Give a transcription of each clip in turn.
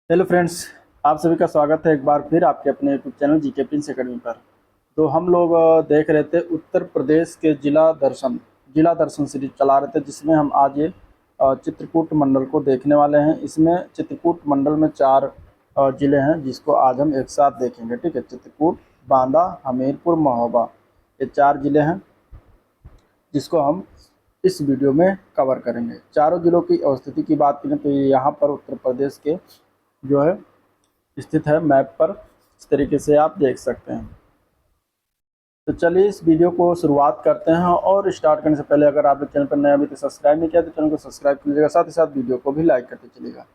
Hello friends, आप सभी का स्वागत है एक बार फिर आपके अपने YouTube channel GK Prince academy पर। तो हम लोग देख रहे थे उत्तर प्रदेश के जिला दर्शन सीरीज चला रहे थे, जिसमें हम आज ये चित्रकूट मंडल को देखने वाले हैं। इसमें चित्रकूट मंडल में चार जिले हैं, जिसको आज हम एक साथ देखेंगे। ठीक है, चित्रकूट, बांदा, हमीरपुर, महोबा, ये चार जिले हैं जिसको हम इस वीडियो में कवर करेंगे। चारों जिलों की अवस्थिति की बात करें तो ये यहाँ पर उत्तर प्रदेश के जो है स्थित है मैप पर। इस तरीके से आप देख सकते हैं। तो चलिए इस वीडियो को शुरुआत करते हैं, और स्टार्ट करने से पहले अगर आप चैनल पर नए अभी तक सब्सक्राइब नहीं किया तो चैनल को सब्सक्राइब कीजिएगा, साथ ही साथ वीडियो को भी लाइक करते चलिएगा।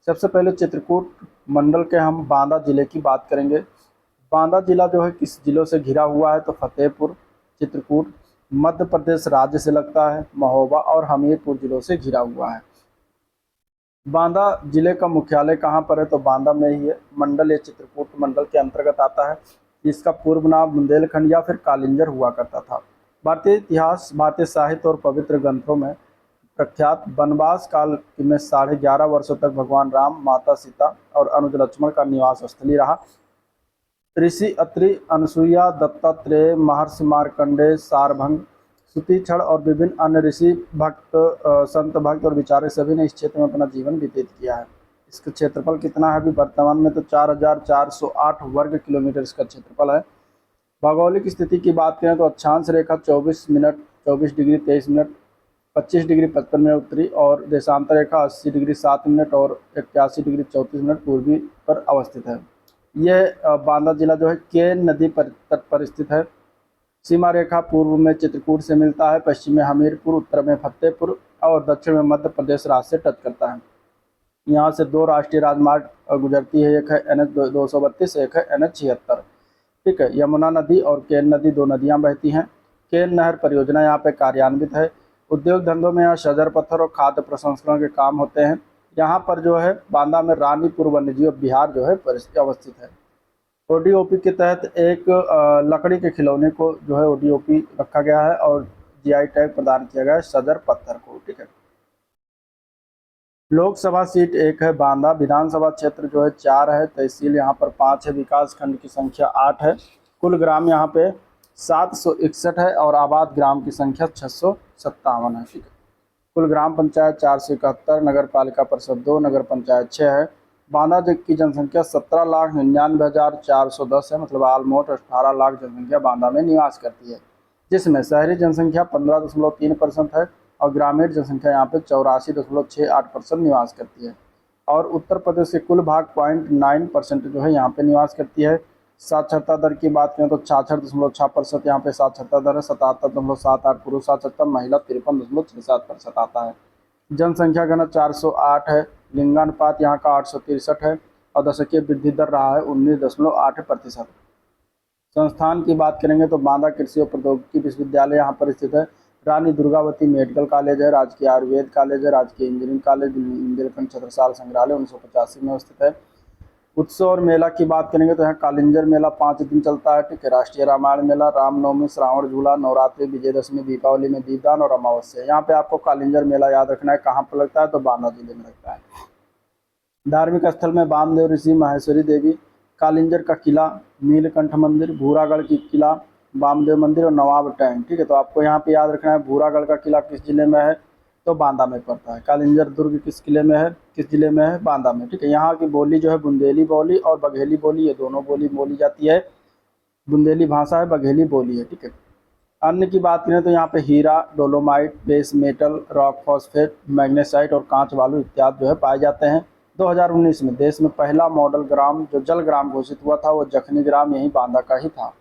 सबसे पहले चित्रकूट मंडल के हम बांदा जिले की बात करेंगे। बांदा जिला जो है किस जिलों से घिरा हुआ है तो फतेहपुर, चित्रकूट मध्य प्रदेश राज्य से लगता है, महोबा और हमीरपुर जिलों से घिरा हुआ है। बांदा जिले का मुख्यालय कहाँ पर है तो बांदा में ही है। मंडल ये चित्रकूट मंडल के अंतर्गत आता है। इसका पूर्व नाम बुंदेलखंड या फिर कालिंजर हुआ करता था। भारतीय इतिहास, भारतीय साहित्य और पवित्र ग्रंथों में प्रख्यात वनवास काल में 11.5 वर्षों तक भगवान राम, माता सीता और अनुज लक्ष्मण का निवास स्थली रहा। ऋषि अत्रि, अनसुईया, दत्तात्रेय, महर्षि मार्कंडेय, सारभंग, सुतीक्षण और विभिन्न अन्य ऋषि भक्त, संत भक्त और विचारक सभी ने इस क्षेत्र में अपना जीवन व्यतीत किया है। इसका क्षेत्रफल कितना है अभी वर्तमान में तो 4,408 वर्ग किलोमीटर इसका क्षेत्रफल है। भौगोलिक स्थिति की बात करें तो अक्षांश रेखा 24 minute 24 degree 23 minute 25 degree 55 minute उत्तरी और देशांतर रेखा 80 डिग्री 7 मिनट और 81 डिग्री 34 मिनट पूर्वी पर अवस्थित है। यह बांदा जिला जो है केन नदी पर तट पर स्थित है। सीमा रेखा पूर्व में चित्रकूट से मिलता है, पश्चिम में हमीरपुर, उत्तर में फतेहपुर और दक्षिण में मध्य प्रदेश राज्य से टच करता है। यहाँ से दो राष्ट्रीय राजमार्ग गुजरती है, एक है NH 232, एक है NH 76। ठीक है, यमुना नदी और केन नदी दो नदियाँ बहती हैं। केन नहर परियोजना यहाँ पे कार्यान्वित है। उद्योग धंधों में यहाँ शजर पत्थर और खाद्य प्रसंस्करण के काम होते हैं। यहाँ पर जो है बांदा में रानीपुर वन्यजीव विहार जो है अवस्थित है। ODOP के तहत एक लकड़ी के खिलौने को जो है ODOP रखा गया है और GI टैग प्रदान किया गया है सदर पत्थर को। ठीक है, लोकसभा सीट 1 है बांदा, विधानसभा क्षेत्र जो है 4 है, तहसील यहाँ पर 5 है, विकास खंड की संख्या 8 है, कुल ग्राम यहाँ पे 761 है और आबाद ग्राम की संख्या 657 है। ठीक है, कुल ग्राम पंचायत 471, नगर पालिका परिषद 2, नगर पंचायत 6 है। बांदा की जनसंख्या 17,99,410 है, मतलब ऑलमोस्ट 18 लाख जनसंख्या बांदा में निवास करती है, जिसमें शहरी जनसंख्या 15.3% है और ग्रामीण जनसंख्या यहाँ पे 84.68% निवास करती है। और उत्तर प्रदेश के कुल भाग 0.9% जो है यहाँ पे निवास करती है। साक्षरता दर की बात करें तो 66.6% यहाँ पे साक्षरता दर है, 77.78 पुरुष साक्षरता, महिला 53.67% आता है। जनसंख्या घनत्व 408 है, लिंगानुपात यहाँ का 863 है और दशकीय वृद्धि दर रहा है 19.8%। संस्थान की बात करेंगे तो बांदा कृषि और प्रौद्योगिकी विश्वविद्यालय यहाँ पर स्थित है। रानी दुर्गावती मेडिकल कॉलेज है, राजकीय आयुर्वेद कॉलेज है, राजकीय इंजीनियरिंग कॉलेज, बुंदेलखंड छत्रसाल संग्रहालय 1985 में स्थित है। उत्सव और मेला की बात करेंगे तो यहाँ कालिंजर मेला 5 दिन चलता है। ठीक है, राष्ट्रीय रामायण मेला, रामनवमी, श्रावण झूला, नवरात्रि, विजयदशमी, दीपावली में दीपदान और अमावस्या। यहाँ पे आपको कालिंजर मेला याद रखना है, कहाँ पर लगता है तो बांदा जिले में लगता है। धार्मिक स्थल में वामदेव ऋषि, माहेश्वरी देवी, कालिंजर का किला, नीलकंठ मंदिर, भूरागढ़ की किला, वामदेव मंदिर और नवाब टैंक। ठीक है, तो आपको यहाँ पे याद रखना है भूरागढ़ का किला किस जिले में है तो बांदा में पड़ता है। कालिंजर दुर्ग किस किले में है, किस जिले में है, बांदा में। ठीक है, यहाँ की बोली जो है बुंदेली बोली और बघेली बोली, ये दोनों बोली बोली जाती है। बुंदेली भाषा है, बघेली बोली है। ठीक है, अन्य की बात करें तो यहाँ पे हीरा, dolomite, base metal, rock phosphate, magnesite और कांच बालू इत्यादि जो है पाए जाते हैं। 2019 में देश में पहला मॉडल ग्राम जो जल ग्राम घोषित हुआ था वो जखनी ग्राम यही बांदा का ही था।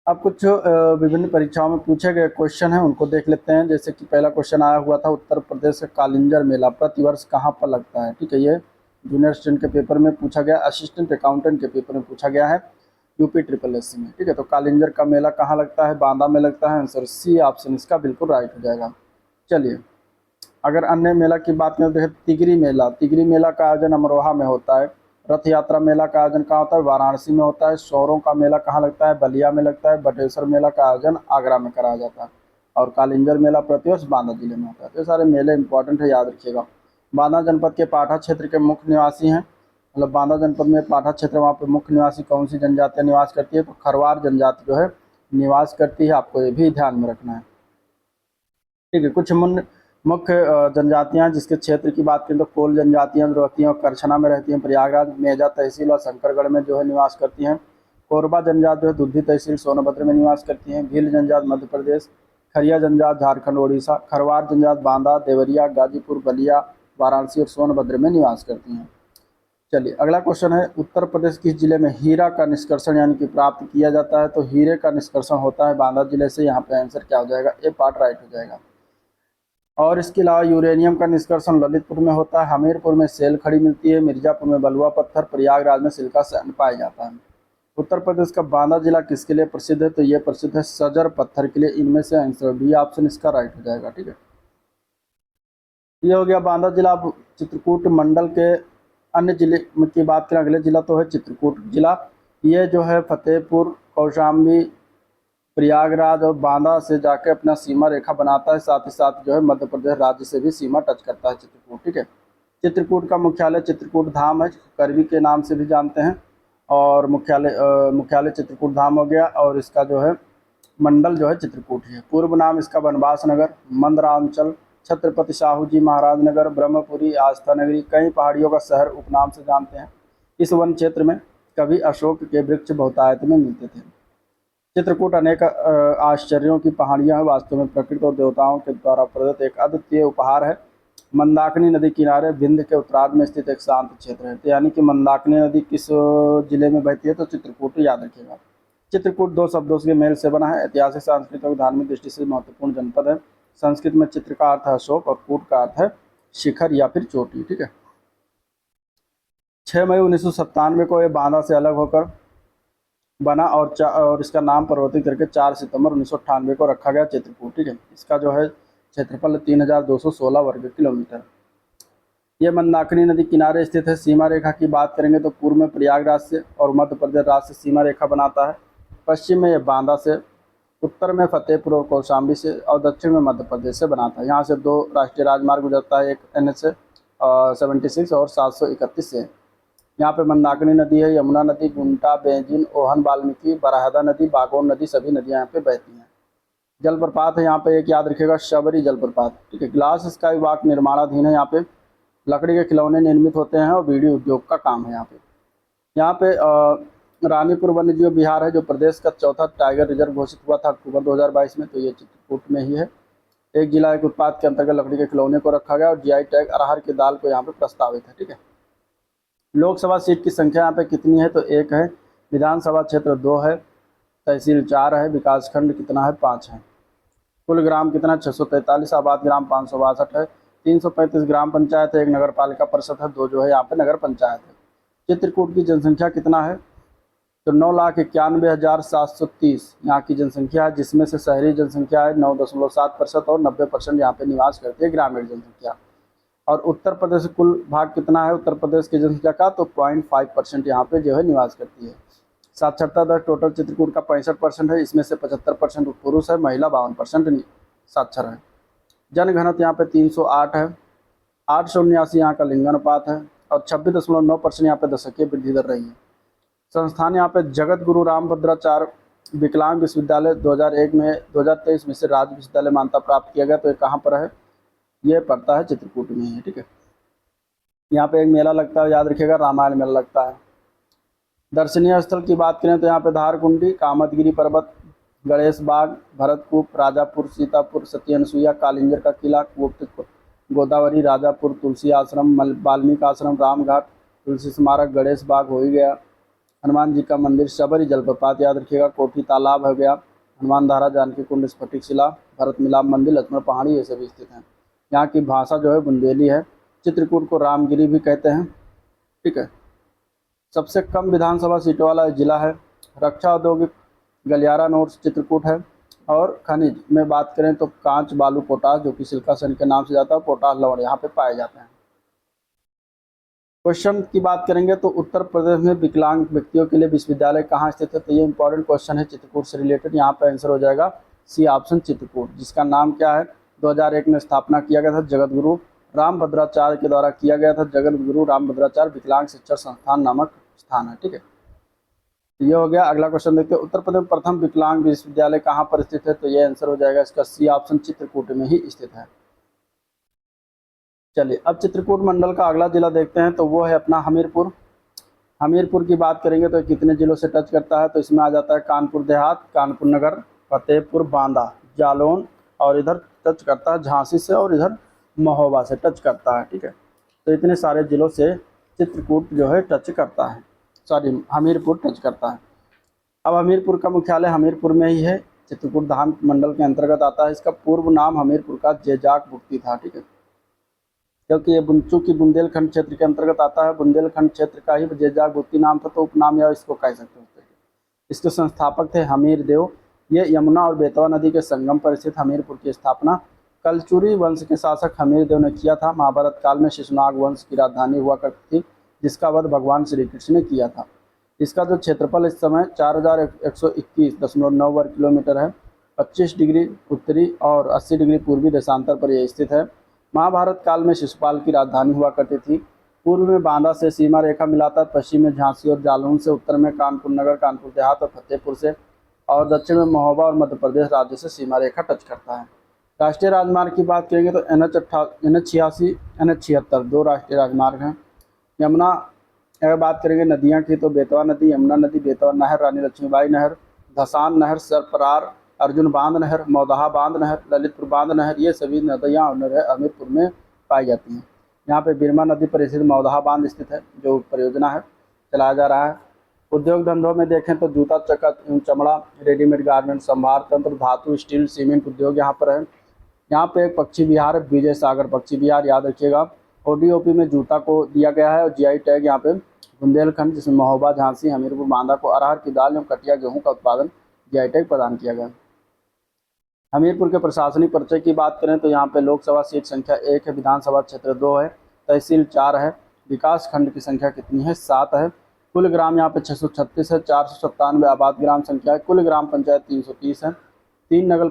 अब कुछ विभिन्न परीक्षाओं में पूछे गए क्वेश्चन हैं उनको देख लेते हैं। जैसे कि पहला क्वेश्चन आया हुआ था, उत्तर प्रदेश का कालिंजर मेला प्रतिवर्ष कहाँ पर लगता है। ठीक है, ये जूनियर असिस्टेंट के पेपर में पूछा गया, असिस्टेंट अकाउंटेंट के पेपर में पूछा गया है, UP SSS में। ठीक है, तो कालिंजर का मेला कहाँ लगता है, बांदा में लगता है। आंसर C ऑप्शन इसका बिल्कुल राइट हो जाएगा। चलिए, अगर अन्य मेला की बात करें तो तिगरी मेला, तिगरी मेला का आयोजन अमरोहा में होता है। रथ यात्रा मेला का आयोजन कहाँ होता है, वाराणसी में होता है। शौरों का मेला कहाँ लगता है, बलिया में लगता है। बटेश्वर मेला का आयोजन आगरा में कराया जाता है और कालिंजर मेला प्रतिवर्ष बांदा जिले में होता है। तो ये सारे मेले इंपॉर्टेंट है, याद रखिएगा। बांदा जनपद के पाठा क्षेत्र के मुख्य निवासी हैं, मतलब बांदा जनपद में पाठा क्षेत्र, वहाँ पे मुख्य निवासी कौन सी जनजातियाँ निवास करती है? तो खरवार जनजाति जो है निवास करती है, आपको ये भी ध्यान में रखना है। ठीक है, कुछ मुख्य जनजातियाँ जिसके क्षेत्र की बात करें तो कोल जनजातियाँ जो रहती हैं और करछना में रहती हैं, प्रयागराज मेजा तहसील और शंकरगढ़ में जो है निवास करती हैं। कोरबा जनजात जो है दुद्धी तहसील सोनभद्र में निवास करती हैं। भील जनजात मध्य प्रदेश, खरिया जनजात झारखंड ओडिशा, खरवार जनजात बांदा, देवरिया, गाजीपुर, बलिया, वाराणसी और सोनभद्र में निवास करती हैं। चलिए अगला क्वेश्चन है, उत्तर प्रदेश किस जिले में हीरा का निष्कर्षण यानी कि प्राप्त किया जाता है? तो हीरे का निष्कर्षण होता है बांदा जिले से। यहाँ पे आंसर क्या हो जाएगा? ए पार्ट राइट हो जाएगा। और इसके अलावा यूरेनियम का निष्कर्षण ललितपुर में होता है, हमीरपुर में सेल खड़ी मिलती है, मिर्जापुर में बलुआ पत्थर, प्रयागराज में सिल्का सैंड पाया जाता है। उत्तर प्रदेश का बांदा जिला किसके लिए प्रसिद्ध है? तो ये प्रसिद्ध है सजर पत्थर के लिए। इनमें से आंसर बी ऑप्शन इसका राइट हो जाएगा। ठीक है, ये हो गया बांदा जिला। अब चित्रकूट मंडल के अन्य जिले की बात करें, अगले जिला तो है चित्रकूट जिला। ये जो है फतेहपुर, कौशाम्बी, प्रयागराज और बांदा से जाकर अपना सीमा रेखा बनाता है, साथ ही साथ जो है मध्य प्रदेश राज्य से भी सीमा टच करता है चित्रकूट। ठीक है, चित्रकूट का मुख्यालय चित्रकूट धाम है, करवी के नाम से भी जानते हैं, और मुख्यालय चित्रकूट धाम हो गया। और इसका जो है मंडल जो है चित्रकूट है। पूर्व नाम इसका बनवास नगर, मंदरांचल, छत्रपति शाहू जी महाराज नगर, ब्रह्मपुरी, आस्था नगरी, कई पहाड़ियों का शहर उपनाम से जानते हैं। इस वन क्षेत्र में कभी अशोक के वृक्ष बहुतायत में मिलते थे। चित्रकूट अनेक आश्चर्यों की पहाड़ियाँ हैं, वास्तव में प्रकृति और देवताओं के द्वारा प्रदत्त एक अद्वितीय उपहार है। मंदाकिनी नदी किनारे विंध्य के उत्तरार्ध में स्थित एक शांत क्षेत्र है। तो यानी कि मंदाकिनी नदी किस जिले में बहती है? तो चित्रकूट, याद रखिएगा। चित्रकूट दो शब्दों के मेल से बना है, ऐतिहासिक, सांस्कृतिक और धार्मिक दृष्टि से महत्वपूर्ण जनपद है। संस्कृत में चित्र का अर्थ है अशोक और कूट का अर्थ है शिखर या फिर चोटी। ठीक है, 6 मई 1997 को ये बांदा से अलग होकर बना और इसका नाम परिवर्तित करके 4 सितंबर 1998 को रखा गया चित्रकूट। ठीक है, इसका जो है क्षेत्रफल 3216 वर्ग किलोमीटर। ये मंदाकिनी नदी किनारे स्थित है। सीमा रेखा की बात करेंगे तो पूर्व में प्रयागराज से और मध्य प्रदेश राज्य से सीमा रेखा बनाता है, पश्चिम में ये बांदा से, उत्तर में फतेहपुर और कौशाम्बी से, और दक्षिण में मध्य प्रदेश से बनाता है। यहाँ से 2 राष्ट्रीय राजमार्ग गुजरता है, एक NH 76 और 731 से। यहाँ पे मंदाकिनी नदी है, यमुना नदी, गुंटा, बेंजिन, ओहन, वाल्मीकि, बराहदा नदी, बागोन नदी, सभी नदियाँ यहाँ पे बहती हैं। जलप्रपात है यहाँ पे, एक याद रखिएगा, शबरी जलप्रपात। ठीक है, ग्लास स्काई वॉक निर्माणाधीन है। यहाँ पे लकड़ी के खिलौने निर्मित होते हैं और बीड़ी उद्योग का काम है यहाँ पे। यहाँ पे रानीपुर वन्यजीव विहार है, जो प्रदेश का चौथा टाइगर रिजर्व घोषित हुआ था अक्टूबर 2022 में, तो ये चित्रकूट में ही है। एक जिला एक उत्पाद के अंतर्गत लकड़ी के खिलौने को रखा गया और GI टैग अरहर की दाल को यहाँ पे प्रस्तावित है। ठीक है, लोकसभा सीट की संख्या यहाँ पे कितनी है? तो 1 है। विधानसभा क्षेत्र 2 है। तहसील 4 है। विकासखंड कितना है? 5 है। कुल ग्राम कितना? 643। आबाद ग्राम 562 है। 335 ग्राम पंचायत है। 1 नगर पालिका परिषद है। 2 जो है यहाँ पे नगर पंचायत है। चित्रकूट की जनसंख्या कितना है? तो 9,91,730 यहाँ की जनसंख्या है, जिसमें से शहरी जनसंख्या है 9.7% और 90% यहाँ पे निवास करती है ग्रामीण जनसंख्या। और उत्तर प्रदेश कुल भाग कितना है उत्तर प्रदेश की जनसंख्या का? तो 0.5% यहाँ पे जो है निवास करती है। साक्षरता दर टोटल चित्रकूट का 65% है, इसमें से 75% पुरुष है, महिला 52% साक्षर है। जनघनत्व यहाँ पे 308 है। 879 यहाँ का लिंगानुपात है और 26.9% यहाँ पे दशकीय वृद्धि दर रही है। संस्थान यहाँ पे जगत गुरु रामभद्राचार्य विकलांग विश्वविद्यालय 2023 में से राज्य विश्वविद्यालय मान्यता प्राप्त किया गया। तो ये कहाँ पर है? ये पड़ता है चित्रकूट में ही। ठीक है, यहाँ पे एक मेला लगता है, याद रखिएगा, रामायण मेला लगता है। दर्शनीय स्थल की बात करें तो यहाँ पे धारकुंडी, कामतगिरी पर्वत, गणेश बाग, भरतकूप, राजापुर, सीतापुर, सती अनसुईया, कालिंजर का किला, गुप्त गोदावरी, राजापुर, तुलसी आश्रम, वाल्मीकि आश्रम, रामघाट, तुलसी स्मारक, गणेश बाग हो ही गया, हनुमान जी का मंदिर, शबरी जलप्रपात याद रखिएगा, कोठी तालाब हो गया, हनुमान धारा, जानकी कुंड, स्फटिक शिला, भरत मिलाप मंदिर, लक्ष्मण पहाड़ी, ये सभी स्थित हैं। यहाँ की भाषा जो है बुंदेली है। चित्रकूट को रामगिरी भी कहते हैं। ठीक है, सबसे कम विधानसभा सीटों वाला जिला है। रक्षा औद्योगिक गलियारा नोट्स चित्रकूट है। और खनिज में बात करें तो कांच, बालू, पोटास, जो कि सिल्का सैंड के नाम से जाता है, पोटास लवण यहाँ पे पाए जाते हैं। क्वेश्चन की बात करेंगे तो उत्तर प्रदेश में विकलांग व्यक्तियों के लिए विश्वविद्यालय कहाँ स्थित है? तो ये इंपॉर्टेंट क्वेश्चन है चित्रकूट से रिलेटेड। यहाँ पे आंसर हो जाएगा सी ऑप्शन चित्रकूट, जिसका नाम क्या है? 2001 में स्थापना किया गया था जगत गुरु रामभद्राचार्य के द्वारा किया गया था। जगत गुरु रामभद्राचार्य विकलांग शिक्षण संस्थान नामक स्थान है। ठीक है, ये हो गया। अगला क्वेश्चन देखते हैं, उत्तर प्रदेश में प्रथम विकलांग विश्वविद्यालय कहाँ पर स्थित है? तो ये आंसर हो जाएगा इसका सी ऑप्शन, चित्रकूट में ही स्थित है। चलिए अब चित्रकूट मंडल का अगला जिला देखते हैं, तो वो है अपना हमीरपुर। हमीरपुर की बात करेंगे तो कितने जिलों से टच करता है? तो इसमें आ जाता है कानपुर देहात, कानपुर नगर, फतेहपुर, बांदा, जालौन, और इधर टच करता है झांसी से, और इधर महोबा से टच करता है। ठीक है, तो इतने सारे जिलों से चित्रकूट जो है टच करता है, सॉरी हमीरपुर टच करता है। अब हमीरपुर का मुख्यालय हमीरपुर में ही है, चित्रकूट धाम मंडल के अंतर्गत आता है। इसका पूर्व नाम हमीरपुर का जेजाक भुक्ति था। ठीक है, क्योंकि ये चूंकि बुंदेलखंड क्षेत्र के अंतर्गत आता है, बुंदेलखंड क्षेत्र का ही जेजाक भुक्ति नाम था, तो उपनाम या इसको कह सकते हैं। इसके संस्थापक थे हमीर देव। ये यमुना और बेतवा नदी के संगम पर स्थित हमीरपुर की स्थापना कलचुरी वंश के शासक हमीर देव ने किया था। महाभारत काल में शिशुनाग वंश की राजधानी हुआ करती थी, जिसका वध भगवान श्री कृष्ण ने किया था। इसका जो क्षेत्रफल इस समय 4121.9 वर्ग किलोमीटर है, 25 डिग्री उत्तरी और 80 डिग्री पूर्वी देशांतर पर यह स्थित है। महाभारत काल में शिशुपाल की राजधानी हुआ करती थी। पूर्व में बांदा से सीमा रेखा मिलाता, पश्चिम में झांसी और जालौन से, उत्तर में कानपुर नगर, कानपुर देहात और फतेहपुर से, और दक्षिण में महोबा और मध्य प्रदेश राज्य से सीमा रेखा टच करता है। राष्ट्रीय राजमार्ग की बात करेंगे तो NH86, NH76 दो राष्ट्रीय राजमार्ग हैं। यमुना, अगर बात करेंगे नदियाँ की तो बेतवा नदी, यमुना नदी, बेतवा नहर, रानी लक्ष्मीबाई नहर, धसान नहर, सरपरार, अर्जुन बांध नहर, मौदहा बांध नहर, ललितपुर बांध नहर, ये सभी नदियाँ हमीरपुर में पाई जाती हैं। यहाँ पे बिरमा नदी पर स्थित मौदहा बांध स्थित है, जो परियोजना है चलाया जा रहा है। उद्योग धंधों में देखें तो जूता, चमड़ा, रेडीमेड गारमेंट, संभार तंत्र, धातु, स्टील, सीमेंट उद्योग यहाँ पर है। यहाँ पे एक पक्षी विहार है, विजय सागर पक्षी विहार, याद रखिएगा। ODOP में जूता को दिया गया है, और GI टैग यहाँ पे बुंदेलखंड, जिसमें महोबा, झांसी, हमीरपुर, बांदा को अरहर की दाल एवं कटिया गेहूँ का उत्पादन GI टैग प्रदान किया गया। हमीरपुर के प्रशासनिक परिचय की बात करें तो यहाँ पे लोकसभा सीट संख्या 1 है, विधानसभा क्षेत्र 2 है, तहसील 4 है, विकास खंड की संख्या कितनी है? 7 है। कुल ग्राम यहाँ पे 636 है, 497 आबाद ग्राम संख्या है। कुल ग्राम पंचायत 330 है, 3 नगर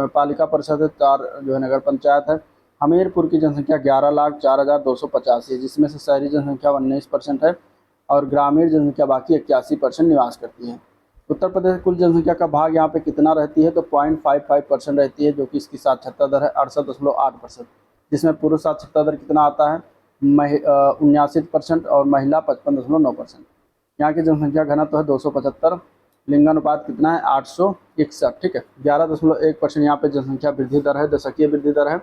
पालिका परिषद है, 4 जो है नगर पंचायत है। हमीरपुर की जनसंख्या 11,04,285 है, जिसमें से शहरी जनसंख्या 19% है और ग्रामीण जनसंख्या बाकी 81% निवास करती है। उत्तर प्रदेश की कुल जनसंख्या का भाग यहाँ पे कितना रहती है? तो 0.55% रहती है, जो कि इसकी साक्षरता दर है 68.8%, जिसमें पुरुष साक्षरता दर कितना आता है? 79% और महिला 55.9%। यहाँ की जनसंख्या घनत्व है 275, लिंगानुपात कितना है? 861। ठीक है, 11.1% यहाँ पे जनसंख्या वृद्धि दर है, दशकीय वृद्धि दर है।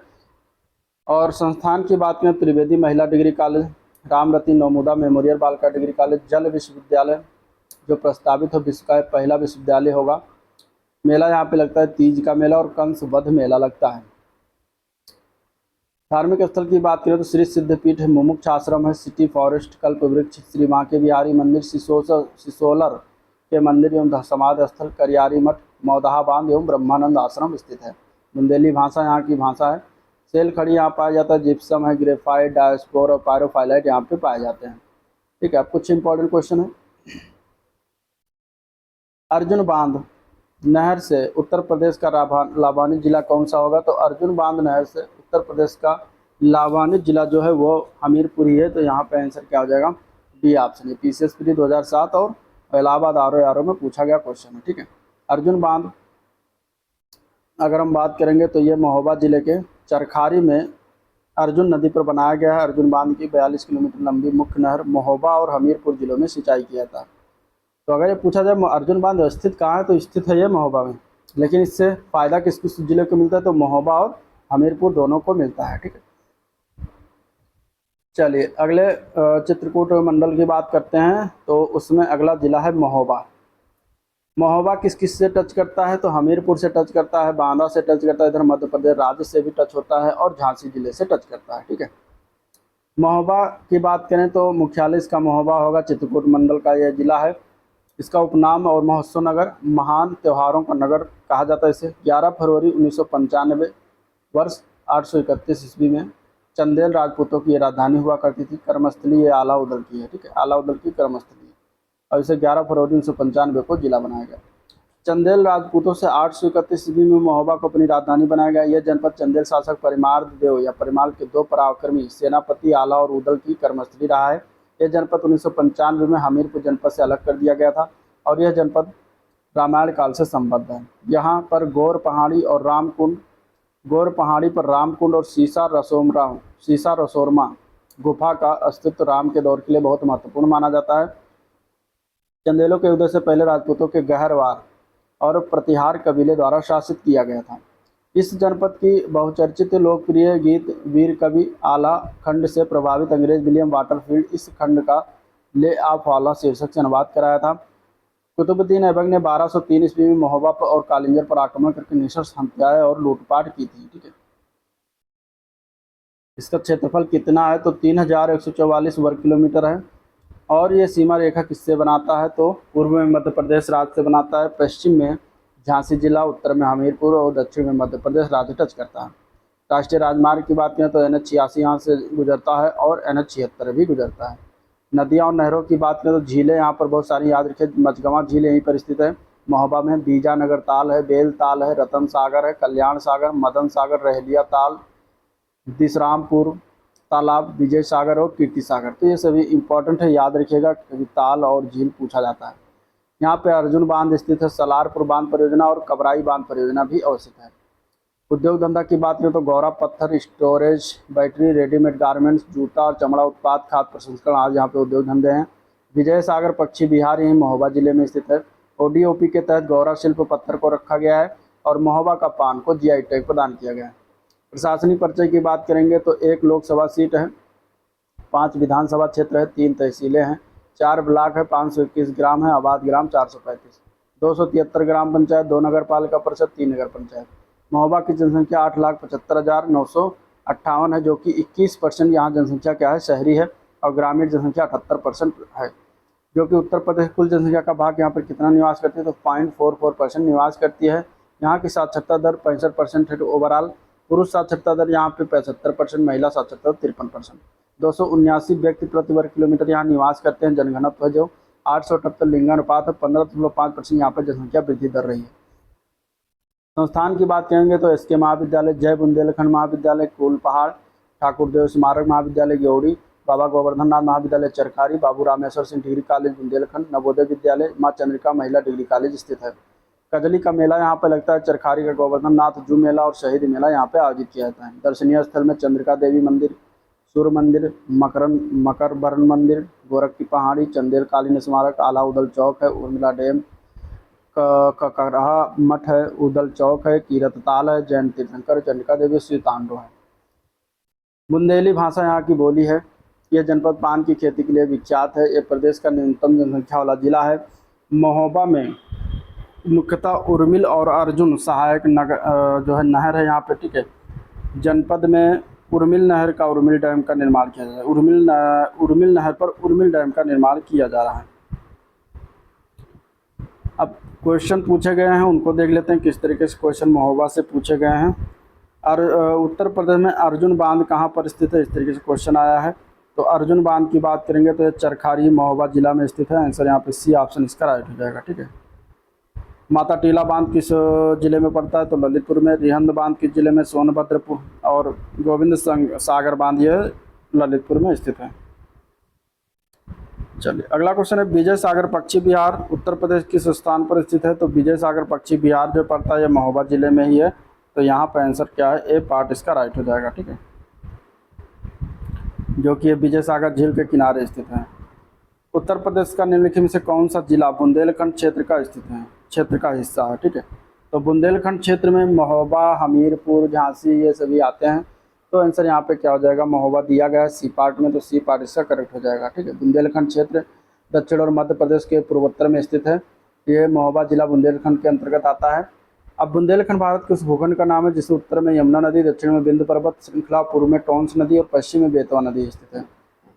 और संस्थान की बात करें, त्रिवेदी महिला डिग्री कॉलेज, रामरती नवमुदा मेमोरियल बालिका डिग्री कॉलेज, जल विश्वविद्यालय जो प्रस्तावित हो विश्व का पहला विश्वविद्यालय होगा। मेला यहाँ पे लगता है तीज का मेला और कंस वध मेला लगता है। धार्मिक स्थल की बात करें तो श्री सिद्धपीठ है, मुमुक्ष आश्रम है, सिटी फॉरेस्ट, कल्प वृक्ष, श्री बांके बिहारी मंदिर, सिसोलर के मंदिर एवं समाधि स्थल, करियारी मठ, मौदहा बांध एवं ब्रह्मानंद आश्रम स्थित है। बुंदेली भाषा यहाँ की भाषा है। सेल खड़ी यहाँ पाया जाता है, जिप्सम है, ग्रेफाइट, डायस्पोर और पायरोफाइलाइट यहाँ पे पाए जाते हैं। ठीक है, अब कुछ इंपॉर्टेंट क्वेश्चन है। अर्जुन बांध नहर से उत्तर प्रदेश का लाभान्वित जिला कौन सा होगा? तो अर्जुन बांध नहर से उत्तर प्रदेश का लाभान्वित जिला जो है वो हमीरपुर ही है। तो यहाँ पे आंसर क्या हो जाएगा? डी ऑप्शन है। PCSPD 2007 और इलाहाबाद RO में पूछा गया क्वेश्चन है। ठीक है, अर्जुन बांध अगर हम बात करेंगे तो ये महोबा जिले के चरखारी में अर्जुन नदी पर बनाया गया है। अर्जुन बांध की 42 किलोमीटर लंबी मुख्य नहर महोबा और हमीरपुर जिलों में सिंचाई किया था। तो अगर ये पूछा जाए अर्जुन बांध स्थित कहाँ है, तो स्थित है ये महोबा में, लेकिन इससे फ़ायदा किस किस जिले को मिलता है? तो महोबा और हमीरपुर दोनों को मिलता है। ठीक है, चलिए अगले चित्रकूट मंडल की बात करते हैं, तो उसमें अगला जिला है महोबा। महोबा किस किस से टच करता है? तो हमीरपुर से टच करता है, बांदा से टच करता है, इधर मध्य प्रदेश राज्य से भी टच होता है और झांसी जिले से टच करता है। ठीक है, महोबा की बात करें तो मुख्यालय इसका महोबा होगा, चित्रकूट मंडल का यह जिला है। इसका उपनाम और महोत्सव नगर, महान त्योहारों का नगर कहा जाता है इसे। 11 फरवरी 1995 वर्ष 831 ईस्वी में चंदेल राजपूतों की ये राजधानी हुआ करती थी। कर्मस्थली ये आला उदल की है। ठीक है, आला उदल की कर्मस्थली है, और इसे 11 फरवरी 1995 को जिला बनाया गया। चंदेल राजपूतों से 831 ईस्वी में महोबा को अपनी राजधानी बनाया गया। यह जनपद चंदेल शासक परिमार देव या परिमाल के दो पराक्रमी सेनापति आला और उदल की कर्मस्थली रहा है। यह जनपद 1995 में हमीरपुर जनपद से अलग कर दिया गया था और यह जनपद रामायण काल से संबद्ध है। यहाँ पर गौर पहाड़ी पर रामकुंड और सीसा रसोरमा गुफा का अस्तित्व राम के दौर के लिए बहुत महत्वपूर्ण माना जाता है। चंदेलों के उदय से पहले राजपूतों के गहरवार और प्रतिहार कबीले द्वारा शासित किया गया था। इस जनपद की बहुचर्चित लोकप्रिय गीत वीर कवि आला खंड से प्रभावित अंग्रेज विलियम वाटरफील्ड इस खंड का ले ऑफ आला शीर्षक से अनुवाद कराया था। कुतुबुद्दीन ऐबक ने 1203 ईस्वी में महोबा पर और कालिंजर पर आक्रमण करके निशस्त्र हत्याएं और लूटपाट की थी। ठीक है, इसका क्षेत्रफल कितना है तो 3144 वर्ग किलोमीटर है। और ये सीमा रेखा किससे बनाता है तो पूर्व में मध्य प्रदेश राज्य से बनाता है, पश्चिम में झांसी जिला, उत्तर में हमीरपुर और दक्षिण में मध्य प्रदेश राज्य टच करता है। राष्ट्रीय राजमार्ग की बात करें तो NH86 यहाँ से गुजरता है और NH76 भी गुजरता है। नदियाँ और नहरों की बात करें तो झीलें यहाँ पर बहुत सारी याद रखें। मचगवां झील यहीं पर स्थित है। महोबा में बीजानगर ताल है, बेल ताल है, रतन सागर है, कल्याण सागर, मदन सागर, रहलिया ताल, दिसरामपुर तालाब, विजय सागर और कीर्ति सागर। तो ये सभी इंपॉर्टेंट है, याद रखिएगा, कभी ताल और झील पूछा जाता है। यहाँ पे अर्जुन बांध स्थित है, सलारपुर बांध परियोजना और कबराई बांध परियोजना भी अवस्थित है। उद्योग धंधा की बात करें तो गौरा पत्थर, स्टोरेज, बैटरी, रेडीमेड गारमेंट्स, जूता और चमड़ा उत्पाद, खाद्य प्रसंस्करण आज यहाँ पे उद्योग धंधे हैं। विजय सागर पक्षी विहार यही महोबा जिले में स्थित है। ODOP के तहत गौरा शिल्प पत्थर को रखा गया है और महोबा का पान को GI टैग प्रदान किया गया है। प्रशासनिक परिचय की बात करेंगे तो 1 लोकसभा सीट है, 5 विधानसभा क्षेत्र है, 3 तहसीलें हैं, 4 ब्लॉक है, 521 ग्राम है, आबाद ग्राम 435, 273 ग्राम पंचायत, 2 नगर पालिका परिषद, 3 नगर पंचायत। महोबा की जनसंख्या 8,75,958 है, जो कि 21% यहाँ जनसंख्या क्या है शहरी है और ग्रामीण जनसंख्या 78% है। जो कि उत्तर प्रदेश कुल जनसंख्या का भाग यहाँ पर कितना निवास करती है तो 0.44% निवास करती है। यहाँ की साक्षरता दर 65% है ओवरऑल। पुरुष साक्षरता दर यहाँ पे 75%, महिला साक्षरता 53%। 279 व्यक्ति प्रति वर्ग किलोमीटर यहाँ निवास करते हैं। जनघनत्व है जो 878, लिंगानुपात है 15.5% यहाँ पर जनसंख्या वृद्धि दर रही है। संस्थान की बात करेंगे तो SK महाविद्यालय, जय बुंदेलखंड महाविद्यालय कुलपहाड़, ठाकुरदेव स्मारक महाविद्यालय गेवड़ी, बाबा गोवर्धन नाथ महाविद्यालय चरखारी, बाबू रामेश्वर सिंह डिग्री कॉलेज बुंदेलखंड, नवोदय विद्यालय, माँ चंद्रिका महिला डिग्री कॉलेज स्थित है। कजली का मेला यहाँ पर लगता है। चरखारी का गोवर्धन नाथ जू मेला और शहीद मेला यहाँ पे आयोजित किया जाता है। दर्शनीय स्थल में चंद्रिका देवी मंदिर, सूर्य मंदिर, मकरबरन मंदिर, गोरख की पहाड़ी, चंदेल कालीन स्मारक, आला उदल चौक है, उर्मिला डैम, ककरहा मठ है, उदल चौक है, कीरत ताल है, जैन तीर्थंकर, चंडिका देवी, श्री तांडो है। बुंदेली भाषा यहाँ की बोली है। यह जनपद पान की खेती के लिए विख्यात है। यह प्रदेश का न्यूनतम जनसंख्या वाला जिला है। महोबा में मुख्यतः उर्मिल और अर्जुन सहायक नगर जो है नहर है यहाँ पे। ठीक है, जनपद में उर्मिल नहर का उर्मिल डैम का निर्माण किया जा रहा है। उर्मिल नहर पर उर्मिल डैम का निर्माण किया जा रहा है। अब क्वेश्चन पूछे गए हैं उनको देख लेते हैं किस तरीके से क्वेश्चन महोबा से पूछे गए हैं। और उत्तर प्रदेश में अर्जुन बांध कहाँ पर स्थित है, इस तरीके से क्वेश्चन आया है। तो अर्जुन बांध की बात करेंगे तो ये चरखारी महोबा जिला में स्थित है। आंसर यहाँ पे C ऑप्शन इसका राइट हो जाएगा। ठीक है, माता टीला बांध किस जिले में पड़ता है तो ललितपुर में। रिहंद बांध किस जिले में, सोनभद्रपुर। और गोविंद सागर बांध ये ललितपुर में स्थित है। चलिए अगला क्वेश्चन है, विजय सागर पक्षी विहार उत्तर प्रदेश किस स्थान पर स्थित है तो विजय सागर पक्षी विहार जो पड़ता है ये महोबा जिले में ही है। तो यहाँ पर आंसर क्या है, A पार्ट इसका राइट हो जाएगा। ठीक है, जो कि विजय सागर झील के किनारे स्थित है। उत्तर प्रदेश का निम्नलिखित में से कौन सा जिला बुंदेलखंड क्षेत्र का स्थित है, क्षेत्र का हिस्सा है। ठीक है, तो बुंदेलखंड क्षेत्र में महोबा, हमीरपुर, झांसी ये सभी आते हैं। तो आंसर यहाँ पे क्या हो जाएगा, महोबा दिया गया है C पार्ट में, तो C पार्ट इसका करेक्ट हो जाएगा। ठीक है, बुंदेलखंड क्षेत्र दक्षिण और मध्य प्रदेश के पूर्वोत्तर में स्थित है। ये महोबा जिला बुंदेलखंड के अंतर्गत आता है। अब बुंदेलखंड भारत के उस भूखंड का नाम है जिसमें उत्तर में यमुना नदी, दक्षिण में बिंदु पर्वत श्रृंखला, पूर्व में टोंस नदी और पश्चिम में बेतवा नदी स्थित है।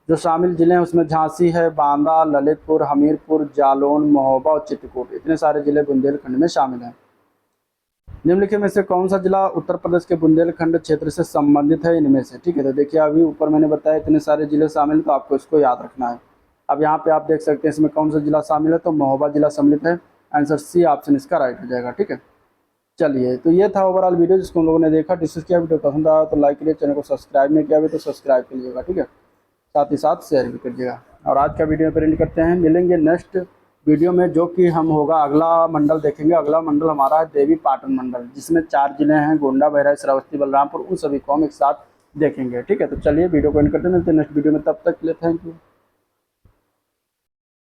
जो शामिल जिले हैं उसमें झांसी है, बांदा, ललितपुर, हमीरपुर, जालौन, महोबा और चित्रकूट, इतने सारे जिले बुंदेलखंड में शामिल हैं। निम्नलिखित में से कौन सा जिला उत्तर प्रदेश के बुंदेलखंड क्षेत्र से संबंधित है इनमें से। ठीक है, तो देखिए अभी ऊपर मैंने बताया इतने सारे जिले शामिल, तो आपको इसको याद रखना है। अब यहाँ पे आप देख सकते हैं इसमें कौन सा जिला शामिल है तो महोबा जिला सम्मिलित है। आंसर सी ऑप्शन इसका राइट हो जाएगा। ठीक है, चलिए तो ये था ओवरऑल वीडियो जिसको हम लोगों ने देखा, डिस्कस किया। वीडियो पसंद आया तो लाइक करिए, चैनल को सब्सक्राइब नहीं किया अभी तो सब्सक्राइब कर लीजिएगा। ठीक है, साथ ही साथ शेयर भी करिएगा। और आज का वीडियो पर एंड करते हैं, मिलेंगे नेक्स्ट वीडियो में, जो कि हम होगा अगला मंडल देखेंगे। अगला मंडल हमारा है देवी पाटन मंडल, जिसमें 4 जिले हैं, गोंडा, बहराइच, श्रावस्ती, बलरामपुर। उन सभी को हम एक साथ देखेंगे। ठीक है, तो चलिए वीडियो को एंड करते हैं, मिलते हैं नेक्स्ट वीडियो में, तब तक के लिए थैंक यू।